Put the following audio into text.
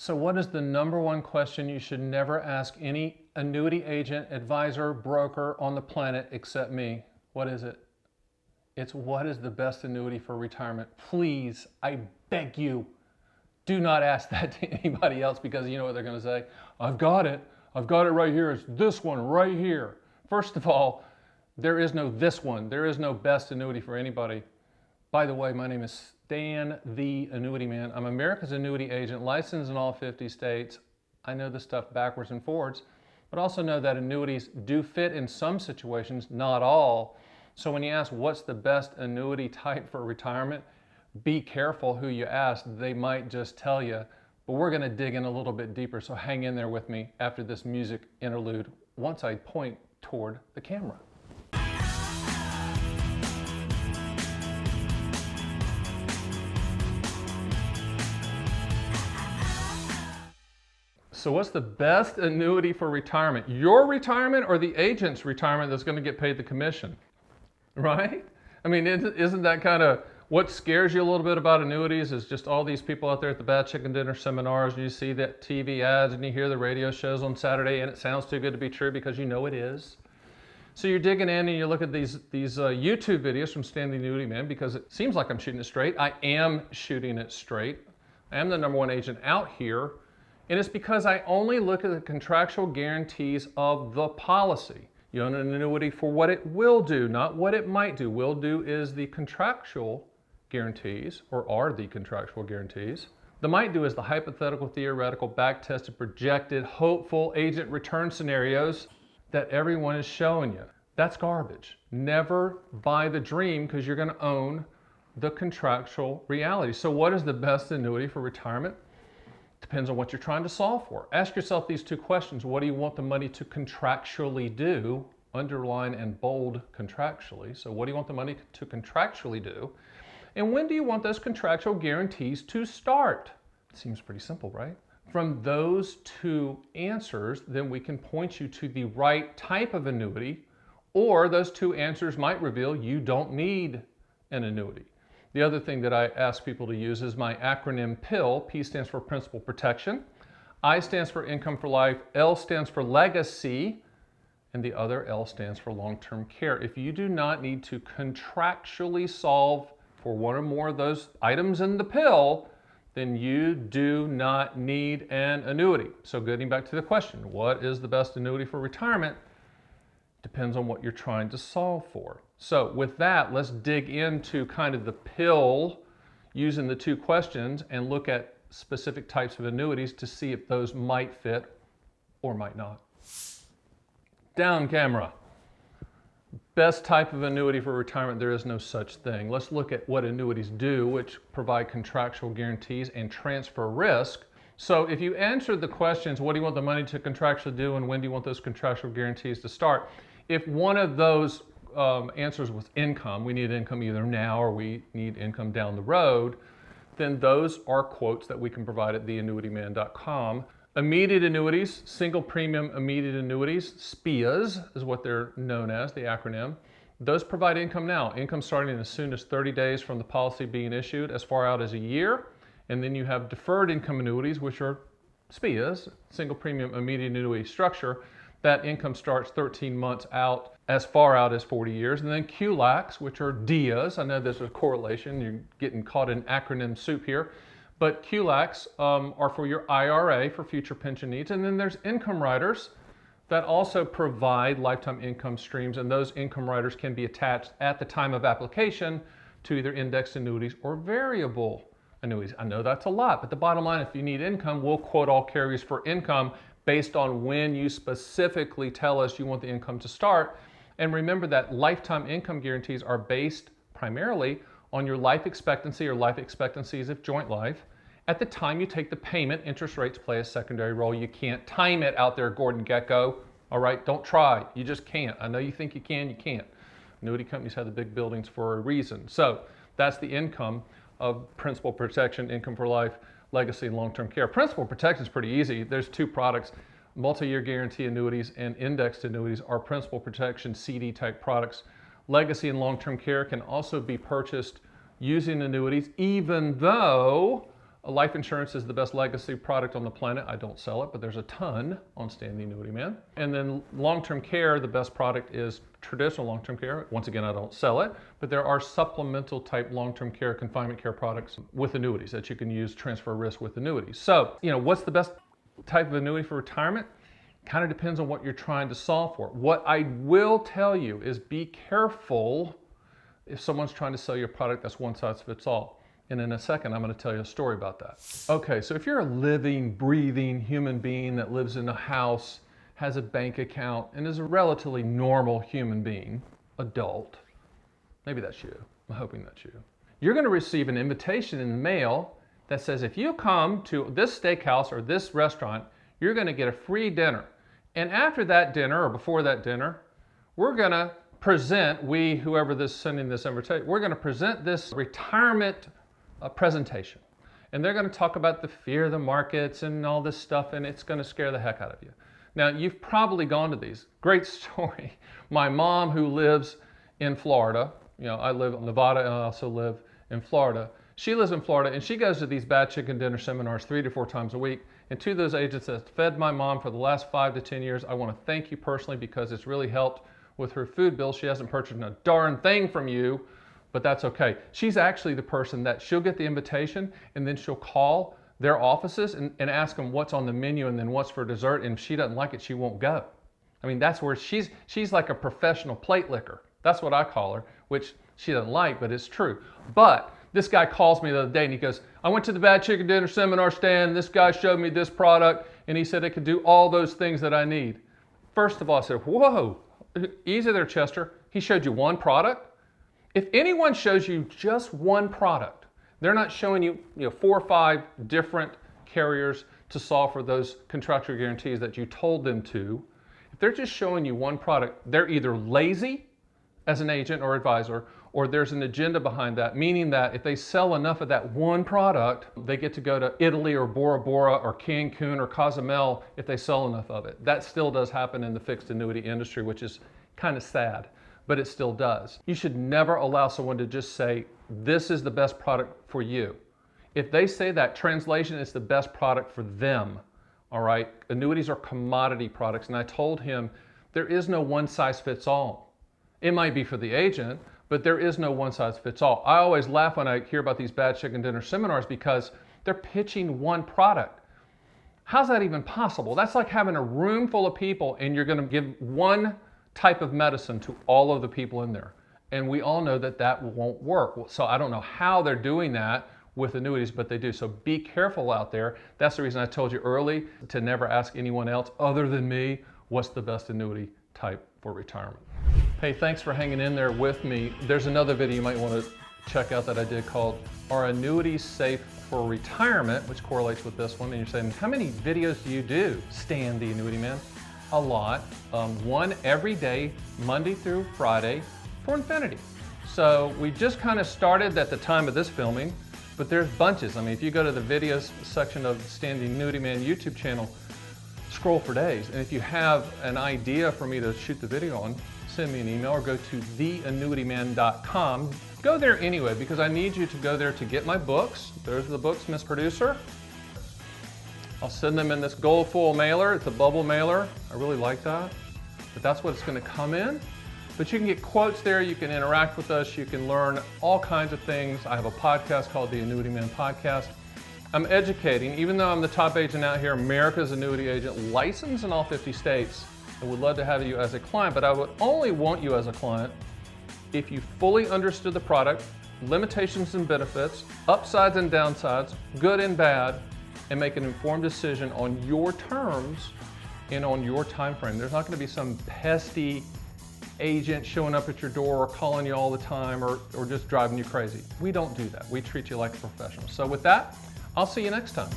So what is the number one question you should never ask any annuity agent, advisor, broker on the planet except me? What is it? It's what is the best annuity for retirement? Please, I beg you, do not ask that to anybody else, because you know what they're going to say? I've got it. I've got it right here. It's this one right here. First of all, there is no this one. There is no best annuity for anybody. By the way, my name is Stan The Annuity Man. I'm America's annuity agent, licensed in all 50 states. I know this stuff backwards and forwards, but also know that annuities do fit in some situations, not all. So when you ask what's the best annuity type for retirement, be careful who you ask. They might just tell you, but we're going to dig in a little bit deeper, so hang in there with me after this music interlude once I point toward the camera. So what's the best annuity for retirement? Your retirement or the agent's retirement that's going to get paid the commission, right? I mean, isn't that kind of what scares you a little bit about annuities? Is just all these people out there at the Bad Chicken Dinner seminars, and you see that TV ads and you hear the radio shows on Saturday, and it sounds too good to be true because you know it is. So you're digging in and you look at these YouTube videos from Stan The Annuity Man, because it seems like I'm shooting it straight. I am shooting it straight. I am the #1 agent out here. And it's because I only look at the contractual guarantees of the policy. You own an annuity for what it will do, not what it might do. Will do is the contractual guarantees, or are the contractual guarantees. The might do is the hypothetical, theoretical, back-tested, projected, hopeful agent return scenarios that everyone is showing you. That's garbage. Never buy the dream, because you're going to own the contractual reality. So what is the best annuity for retirement? Depends on what you're trying to solve for. Ask yourself these two questions. What do you want the money to contractually do? Underline and bold contractually. So what do you want the money to contractually do? And when do you want those contractual guarantees to start? Seems pretty simple, right? From those two answers, then we can point you to the right type of annuity, or those two answers might reveal you don't need an annuity. The other thing that I ask people to use is my acronym PILL. P stands for Principal Protection, I stands for Income for Life, L stands for Legacy, and the other L stands for Long-Term Care. If you do not need to contractually solve for one or more of those items in the pill, then you do not need an annuity. So getting back to the question, what is the best annuity for retirement? Depends on what you're trying to solve for. So with that, let's dig into kind of the pill using the two questions and look at specific types of annuities to see if those might fit or might not. Down camera. Best type of annuity for retirement, there is no such thing. Let's look at what annuities do, which provide contractual guarantees and transfer risk. So if you answered the questions, what do you want the money to contractually do and when do you want those contractual guarantees to start? If one of those answers was income, we need income either now or we need income down the road, then those are quotes that we can provide at theannuityman.com. Immediate annuities, single premium immediate annuities, SPIAs is what they're known as, the acronym. Those provide income now, income starting as soon as 30 days from the policy being issued, as far out as a year. And then you have deferred income annuities, which are SPIAs, single premium immediate annuity structure. That income starts 13 months out, as far out as 40 years. And then QLACs, which are DIAs. I know there's a correlation. You're getting caught in acronym soup here. But QLACs are for your IRA, for future pension needs. And then there's income riders that also provide lifetime income streams. And those income riders can be attached at the time of application to either indexed annuities or variable annuities. I know that's a lot, but the bottom line, if you need income, we'll quote all carriers for income based on when you specifically tell us you want the income to start. And remember that lifetime income guarantees are based primarily on your life expectancy, or life expectancies if joint life. At the time you take the payment, interest rates play a secondary role. You can't time it out there, Gordon Gekko. All right, don't try. You just can't. I know you think you can, you can't. Annuity companies have the big buildings for a reason. So that's the income of principal protection, income for life, legacy, and long-term care. Principal protection is pretty easy. There's two products. Multi-year guarantee annuities and indexed annuities are principal protection CD type products. Legacy and long-term care can also be purchased using annuities, even though Life insurance is the best legacy product on the planet. I don't sell it, but there's a ton on Stan The Annuity Man. And then long-term care, the best product is traditional long-term care. Once again, I don't sell it, but there are supplemental type long-term care, confinement care products with annuities that you can use, transfer risk with annuities. So, what's the best type of annuity for retirement? Kind of depends on what you're trying to solve for. What I will tell you is be careful if someone's trying to sell you a product that's one size fits all. And in a second, I'm going to tell you a story about that. Okay, so if you're a living, breathing human being that lives in a house, has a bank account, and is a relatively normal human being, adult, maybe that's you. I'm hoping that's you. You're going to receive an invitation in the mail that says if you come to this steakhouse or this restaurant, you're going to get a free dinner. And after that dinner or before that dinner, we're going to present, whoever this sending this invitation, we're going to present this retirement presentation. And they're going to talk about the fear of the markets and all this stuff, and it's going to scare the heck out of you. Now, you've probably gone to these. Great story. My mom, who lives in Florida, I live in Nevada and I also live in Florida. She lives in Florida and she goes to these bad chicken dinner seminars 3 to 4 times a week. And to those agents that fed my mom for the last 5 to 10 years, I want to thank you personally because it's really helped with her food bill. She hasn't purchased a darn thing from you, but that's okay. She's actually the person that she'll get the invitation and then she'll call their offices and ask them what's on the menu and then what's for dessert. And if she doesn't like it, she won't go. I mean, that's where she's like a professional plate licker. That's what I call her, which she doesn't like, but it's true. But this guy calls me the other day and he goes, I went to the Bad Chicken Dinner seminar, Stan. This guy showed me this product and he said it could do all those things that I need. First of all, I said, whoa, easy there, Chester. He showed you one product? If anyone shows you just one product, they're not showing you, 4 or 5 different carriers to solve for those contractual guarantees that you told them to. If they're just showing you one product, they're either lazy as an agent or advisor, or there's an agenda behind that, meaning that if they sell enough of that one product, they get to go to Italy or Bora Bora or Cancun or Cozumel if they sell enough of it. That still does happen in the fixed annuity industry, which is kind of sad, but it still does. You should never allow someone to just say, this is the best product for you. If they say that, translation is the best product for them, all right? Annuities are commodity products, and I told him there is no one size fits all. It might be for the agent, but there is no one size fits all. I always laugh when I hear about these Bad Chicken Dinner seminars because they're pitching one product. How's that even possible? That's like having a room full of people and you're gonna give one type of medicine to all of the people in there. And we all know that that won't work. So I don't know how they're doing that with annuities, but they do. So be careful out there. That's the reason I told you early to never ask anyone else other than me, what's the best annuity type for retirement. Hey, thanks for hanging in there with me. There's another video you might want to check out that I did called Are Annuities Safe for Retirement, which correlates with this one. And you're saying, how many videos do you do, Stan the Annuity Man? A lot. One every day, Monday through Friday for infinity. So we just kind of started at the time of this filming, but there's bunches. I mean, if you go to the videos section of Stan the Annuity Man YouTube channel, scroll for days. And if you have an idea for me to shoot the video on, send me an email or go to theannuityman.com. Go there anyway, because I need you to go there to get my books. There's the books, Miss Producer. I'll send them in this gold foil mailer. It's a bubble mailer. I really like that. But that's what it's going to come in. But you can get quotes there. You can interact with us. You can learn all kinds of things. I have a podcast called the Annuity Man Podcast. I'm educating, even though I'm the top agent out here, America's annuity agent, licensed in all 50 states. I would love to have you as a client, but I would only want you as a client if you fully understood the product, limitations and benefits, upsides and downsides, good and bad, and make an informed decision on your terms and on your time frame. There's not going to be some pesky agent showing up at your door or calling you all the time or just driving you crazy. We don't do that. We treat you like a professional. So with that, I'll see you next time.